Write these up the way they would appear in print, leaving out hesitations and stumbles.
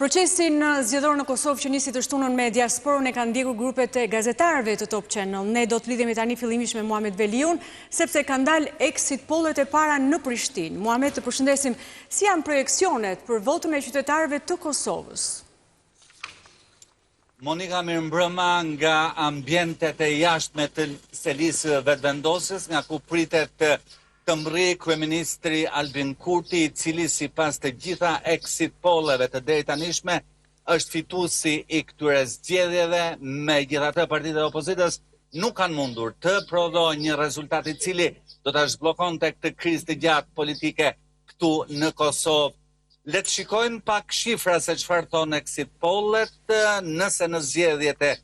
Procesin zgjedhor në Kosovë që nisi të shtunën me diasporën e kanë ndjekur grupet e gazetarëve të Top Channel. Ne do të lidhemi tani fillimisht me Muhamet Veliun, sepse kanë dalë exit pollet e para në Prishtinë. Muhamet, të përshëndesim, si janë projekcionet për votën e qytetarëve të Kosovës? Monika, mirëmbrëma nga ambientet e jashtme të selisë vetëvendosjes, nga ku pritet të mbërrijë kryeministri Albin Kurti, i cili sipas të gjitha exit polleve të deritanishme është fituesi i këtyre zgjedhjeve. Megjithatë, partitë e opozitës nuk kanë mundur të prodhojnë një rezultat i cili do ta zhbllokonte këtë krizë të gjatë politike këtu në Kosovë. Le të shikojmë pak shifra se çfarë thonë exit pollet. Nëse në zgjedhjet e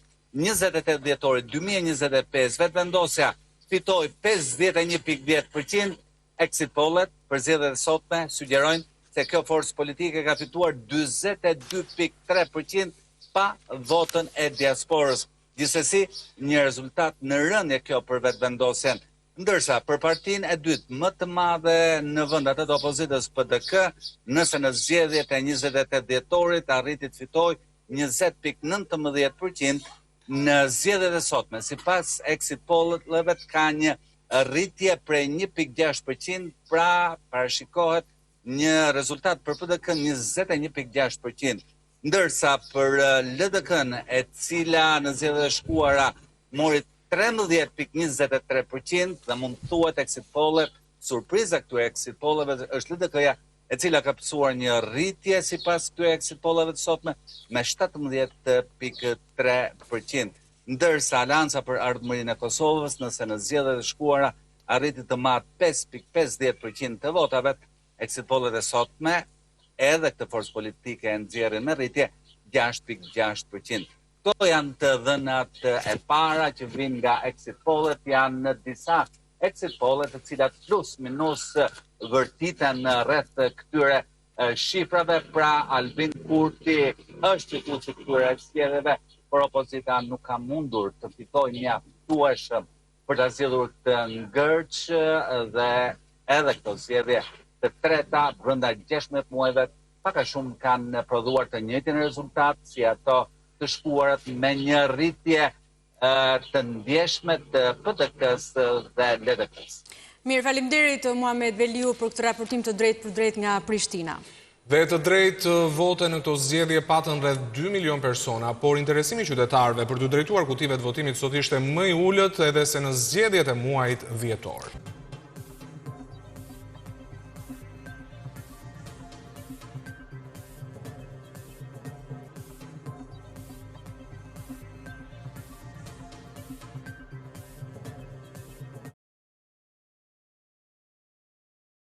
28 dhjetorit 2025 vetëvendosja fitoi 51.10%, exit pollet për zgjedhjet e sotme sugjerojnë se kjo forcë politike ka fituar 42.3% pa votën e diasporës. Gjithsesi, një rezultat në rënje kjo për vetëvendosjen. Ndërsa për partinë e dytë më të madhe në vendet të opozitës PDK, nëse në zgjedhjet e 28 dhjetorit arriti të fitojë 20.19%, në zgjedhjet e sotme, sipas exit polleve ka një rritje prej 1.6%, pra parashikohet një rezultat për PDK 21.6%. Ndërsa për LDK-n, e cila në zgjedhjet e shkuara mori 13.23% dhe mund të thuhet exit pollet, surpriza këtyre exit polleve është LDK-ja, e cila ka pësuar një rritje sipas këtyre exit polleve të sotme me 17.3%. Ndërsa Alanca për Ardhmërinë e Kosovës, nëse në zgjedhjet e shkuara arriti të marrë 5.50% të votave, exit pollet e sotme, edhe këtë forcë politike e nxjerrin me rritje 6.6%. Këto janë të dhënat e para që vinë nga exit pollet, janë në disa exit pollet të cilat plus minus vërtiten rreth këtyre shifrave, pra Albin Kurti është fituesi këtyre zgjedhjeve, por opozita nuk ka mundur të fitojë mjaftueshëm për ta zgjedhur të ngërç dhe edhe këto zgjedhje të treta brenda 16 muajve pak a shumë kanë prodhuar të njëjtin rezultat si ato të shkuarat, me një rritje të ndjeshme të PDK-s dhe LDK-s. Mirë, faleminderit Muhamet Veliu për këtë raportim të drejtë për drejtë nga Prishtina. Dhe të drejtë vote në këto zgjedhje patën rreth 2 milion persona, por interesimi i qytetarëve për të drejtuar kutive të votimit sot ishte më i ulët edhe se në zgjedhjet e muajit dhjetor.